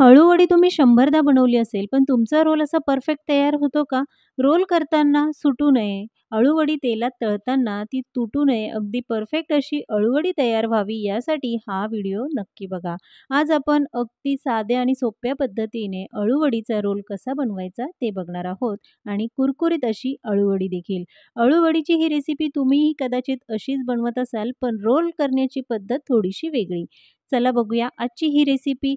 अळूवडी तुम्ही 100दा बनवली असेल, पण तुमचा रोल असा परफेक्ट तयार होतो का? रोल करताना सुटू नये, अळूवडी तेलात तळताना ती तुटू नये, अगदी परफेक्ट अशी अळूवडी तयार व्हावी यासाठी हा व्हिडिओ नक्की बघा. आज आपण अगदी साध्या आणि सोप्या पद्धतीने अळूवडीचा रोल कसा बनवायचा ते बघणार आहोत आणि कुरकुरीत अशी अळूवडी देखील. अळूवडीची ही रेसिपी तुम्हीही कदाचित अशीच बनवत असाल, पण रोल करण्याची पद्धत थोडीशी वेगळी. चला बघूया आजची ही रेसिपी.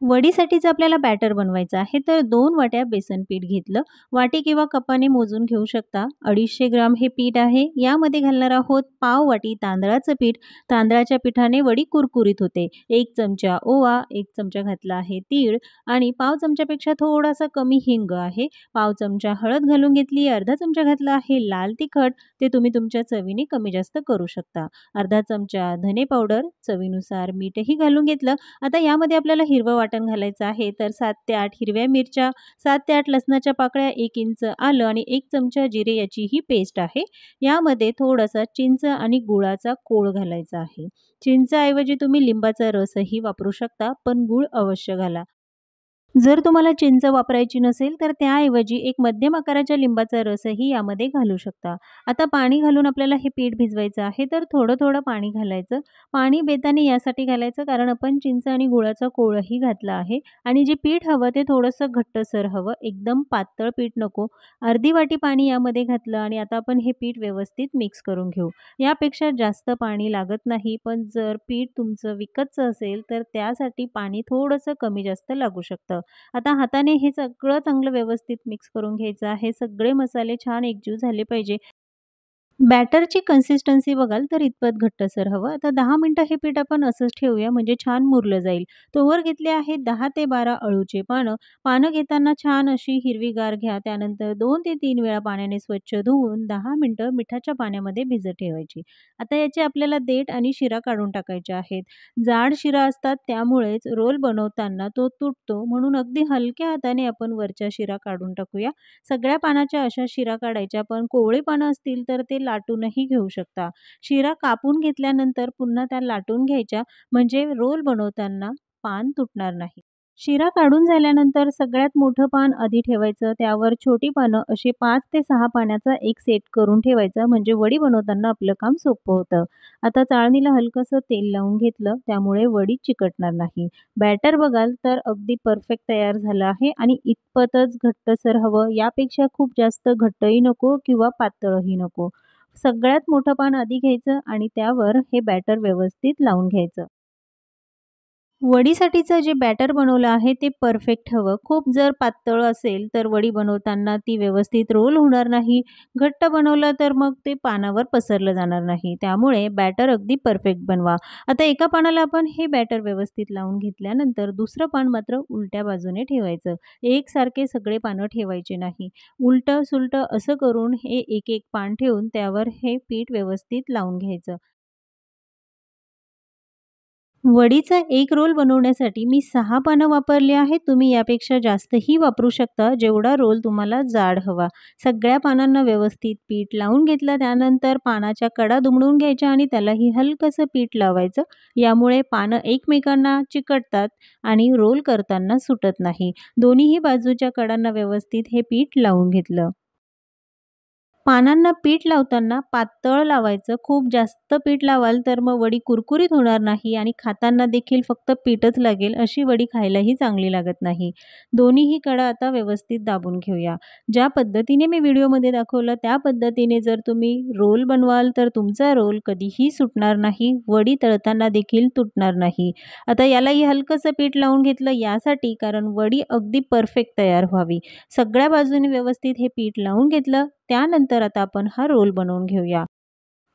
वडीसाठीच आपल्याला बॅटर बनवायचं आहे, तर 2 वाट्या बेसन पीठ घेतलं. वाटी किंवा कपाने मोजून घेऊ शकता. 250 ग्राम हे पीठ आहे. यामध्ये घालणार आहोत पाव वाटी तांदळाचं पीठ. तांदळाच्या पिठाने वडी कुरकुरीत होते. 1 चमचा ओवा, 1 चमचा घातला आहे तीळ आणि पाव चमच्यापेक्षा थोडासा कमी हिंग आहे. पाव चमचा हळद घालून घेतली. अर्धा चमचा घातला आहे लाल तिखट. ते तुम्ही तुमच्या चवीने कमी जास्त करू शकता. अर्धा चमचा धने पावडर, चवीनुसार मीठही घालून घेतलं. आता यामध्ये आपल्याला हिरवं वाटण घालायचं आहे, तर 7 ते 8 हिरव्या मिरच्या, 7 ते 8 लसणाच्या पाकळ्या, 1 इंच आलं आणि 1 चमचा जिरे याची ही पेस्ट आहे. यामध्ये थोडासा चिंच आणि गुळाचा कोळ घालायचा आहे. चिंचऐवजी तुम्ही लिंबाचा रसही वापरू शकता, पण गूळ अवश्य घाला. जर तुम्हाला चिंच वापरायची नसेल, तर त्याऐवजी एक मध्यम आकाराच्या लिंबाचा रसही यामध्ये घालू शकता. आता पाणी घालून आपल्याला हे पीठ भिजवायचं आहे, तर थोडं-थोडं पाणी घालायचं. पाणी बेताने यासाठी घालायचं कारण आपण चिंच आणि गुळाचा कोळही घातला आहे आणि जे पीठ हवं ते थोडंसं घट्टसर हवं, एकदम पातळ पीठ नको. अर्धी वाटी पाणी यामध्ये घातलं आणि आता आपण हे पीठ व्यवस्थित मिक्स करून घेऊ. यापेक्षा जास्त पाणी लागत नाही, पण जर पीठ तुमचं विकतचं असेल, तर त्यासाठी पाणी थोडंसं कमी जास्त लागू शकतं. आता हाताने हे सगळं चांगलं व्यवस्थित मिक्स करून घ्यायचं आहे. सगळे मसाले छान एकजीव झाले पाहिजे. बॅटरची कन्सिस्टन्सी बघाल तर इतपत घट्टसर हवं. आता 10 मिनिटं हे पीठ आपण असंच ठेवूया म्हणजे छान मुरलं जाईल. तोवर घेतले आहेत 10 ते 12 अळूचे पानं. पानं घेताना छान अशी हिरवीगार घ्या. त्यानंतर 2 ते 3 वेळा पाण्याने स्वच्छ धुवून 10 मिनिटं मिठाच्या पाण्यामध्ये भिजत ठेवायची. आता याचे आपल्याला देठ आणि शिरा काढून टाकायचे आहेत. जाड शिरा असतात त्यामुळेच रोल बनवताना तो तुटतो, म्हणून अगदी हलक्या हाताने आपण वरच्या शिरा काढून टाकूया. सगळ्या पानाच्या अशा शिरा काढायच्या, पण कोवळी पानं असतील तर ते लाटूनही घेऊ शकता. शिरा कापून घेतल्यानंतर पुन्हा त्या लाटून घ्यायच्या म्हणजे रोल बनवताना पान तुटणार नाही. शिरा काढून झाल्यानंतर सगळ्यात मोठं पान आधी ठेवायचं. त्यावर छोटी पानं अशी 5 ते 6 पाण्याचा एक सेट करून ठेवायचा म्हणजे वडी बनवताना आपलं काम सोपं होतं. आता चाळणीला हलकंसं तेल लावून घेतलं त्यामुळे वडी चिकटणार नाही. बॅटर बघाल तर अगदी परफेक्ट तयार झालं आहे आणि इतपतच घट्टसर हवं. यापेक्षा खूप जास्त घट्टही नको किंवा पातळही नको. सगळ्यात मोठं पान आधी घ्यायचं आणि त्यावर हे बॅटर व्यवस्थित लावून घ्यायचं. वडीसाठीचं जे बॅटर बनवलं आहे ते परफेक्ट हवं. खूप जर पातळ असेल तर वडी बनवताना ती व्यवस्थित रोल होणार नाही. घट्ट बनवलं तर मग ते पानावर पसरलं जाणार नाही. त्यामुळे बॅटर अगदी परफेक्ट बनवा. आता एका पानाला आपण हे बॅटर व्यवस्थित लावून घेतल्यानंतर दुसरं पान मात्र उलट्या बाजूने ठेवायचं. एकसारखे सगळे पानं ठेवायचे नाही. उलटं-सुलटं असं करून हे एक-एक पान ठेवून त्यावर हे पीठ व्यवस्थित लावून घ्यायचं. वडीचा एक रोल बनवण्यासाठी मी 6 पानं वापरली आहेत. तुम्ही यापेक्षा जास्तही वापरू शकता, जेवढा रोल तुम्हाला जाड हवा. सगळ्या पानांना व्यवस्थित पीठ लावून घेतलं. त्यानंतर पानाच्या कडा दुमडून घ्यायच्या आणि त्यालाही हलकंसं पीठ लावायचं. यामुळे पानं एकमेकांना चिकटतात आणि रोल करताना सुटत नाही. दोन्हीही बाजूच्या कडांना व्यवस्थित हे पीठ लावून घेतलं. पानांना पीठ लावताना पातळ लावायचं. खूप जास्त पीठ लावाल तर मग वडी कुरकुरीत होणार नाही आणि खाताना देखील फक्त पीठच लागेल. अशी वडी खायलाही चांगली लागत नाही. दोन्हीही कडा आता व्यवस्थित दाबून घेऊया. ज्या पद्धतीने मी व्हिडिओमध्ये दाखवलं त्या पद्धतीने जर तुम्ही रोल बनवाल तर तुमचा रोल कधीही सुटणार नाही. वडी तळताना देखील तुटणार नाही. आता यालाही हलकंसं पीठ लावून घेतलं यासाठी कारण वडी अगदी परफेक्ट तयार व्हावी. सगळ्या बाजूने व्यवस्थित हे पीठ लावून घेतलं. त्यानंतर आता आपण हा रोल बनवून घेऊया.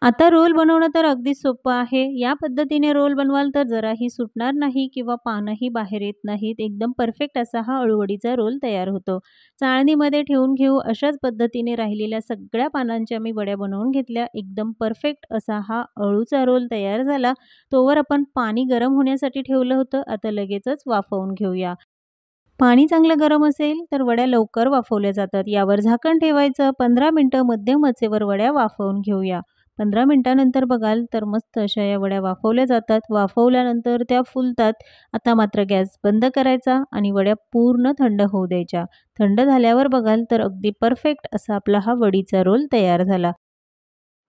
आता रोल बनवणं तर अगदी सोपं आहे. या पद्धतीने रोल बनवाल तर जराही सुटणार नाही किंवा पानंही बाहेर येत नाहीत. एकदम परफेक्ट असा हा अळूवडीचा रोल तयार होतो. चाळणीमध्ये ठेवून घेऊ. अशाच पद्धतीने राहिलेल्या सगळ्या पानांच्या मी वड्या बनवून घेतल्या. एकदम परफेक्ट असा हा अळूचा रोल तयार झाला. तोवर आपण पाणी गरम होण्यासाठी ठेवलं होतं. आता लगेचच वाफवून घेऊया. पाणी चांगलं गरम असेल तर वड्या लवकर वाफवल्या जातात. यावर झाकण ठेवायचं. 15 मिनिटं मध्यम आचेवर वड्या वाफवून घेऊया. 15 मिनिटानंतर बघाल तर मस्त अशा या वड्या वाफवल्या जातात. वाफवल्यानंतर त्या फुलतात. आता मात्र गॅस बंद करायचा आणि वड्या पूर्ण थंड होऊ द्यायच्या. थंड झाल्यावर बघाल तर अगदी परफेक्ट असा आपला हा वडीचा रोल तयार झाला.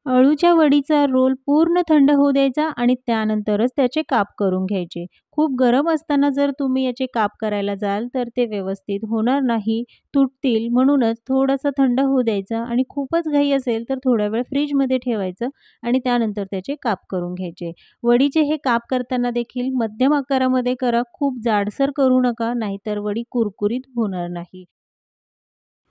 अळूच्या वडीचा रोल पूर्ण थंड होऊ द्यायचा आणि त्यानंतरच त्याचे काप करून घ्यायचे. खूप गरम असताना जर तुम्ही याचे काप करायला जाल तर ते व्यवस्थित होणार नाही, तुटतील. म्हणूनच थोडंसं थंड होऊ द्यायचं आणि खूपच घाई असेल तर थोडा वेळ फ्रिजमध्ये ठेवायचं आणि त्यानंतर त्याचे काप करून घ्यायचे. वडीचे हे काप करताना देखील मध्यम आकारामध्ये करा. खूप जाडसर करू नका, नाहीतर वडी कुरकुरीत होणार नाही.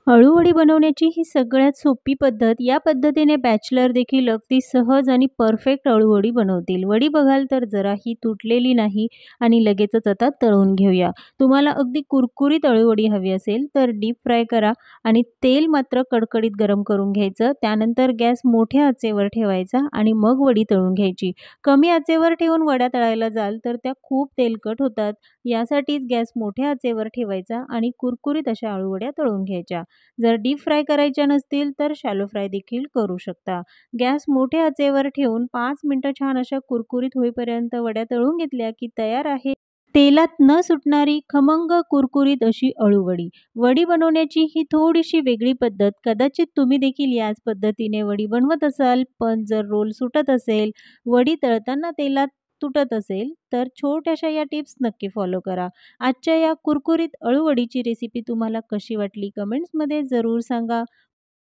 अळूवडी बनवण्याची ही सगळ्यात सोपी पद्धत. या पद्धतीने बॅचलर देखील अगदी सहज आणि परफेक्ट अळूवडी बनवतील. वडी बघाल तर जराही तुटलेली नाही आणि लगेचच आता तळून घेऊया. तुम्हाला अगदी कुरकुरीत अळूवडी हवी असेल तर डीप फ्राय करा आणि तेल मात्र कडकडीत गरम करून घ्यायचं. त्यानंतर गॅस मोठ्या आचेवर ठेवायचा आणि मग वडी तळून घ्यायची. कमी आचेवर ठेवून वड्या तळायला जाल तर त्या खूप तेलकट होतात. यासाठीच गॅस मोठ्या आचेवर ठेवायचा आणि कुरकुरीत अशा अळूवड्या तळून घ्यायच्या. जर डीप फ्राय करायच्या नसतील तर शॅलो फ्राय देखील करू शकता. गॅस मोठ्या आचेवर ठेवून 5 मिनिटं छान अशा कुरकुरीत होईपर्यंत वड्या तळून घेतल्या की तयार आहे. तेलात न सुटणारी खमंग कुरकुरीत अशी अळूवडी. वडी बनवण्याची ही थोडीशी वेगळी पद्धत. कदाचित तुम्ही देखील याच पद्धतीने वडी बनवत असाल, पण जर रोल सुटत असेल, वडी तळताना तेलात तुटत असेल, तर छोट्याशा या टिप्स नक्की फॉलो करा. आजच्या या कुरकुरीत अळूवडीची रेसिपी तुम्हाला कशी वाटली कमेंट्समध्ये जरूर सांगा.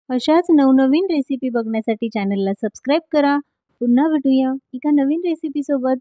अशाच नवनवीन रेसिपी बघण्यासाठी चॅनलला सबस्क्राईब करा. पुन्हा भेटूया एका नवीन रेसिपीसोबत.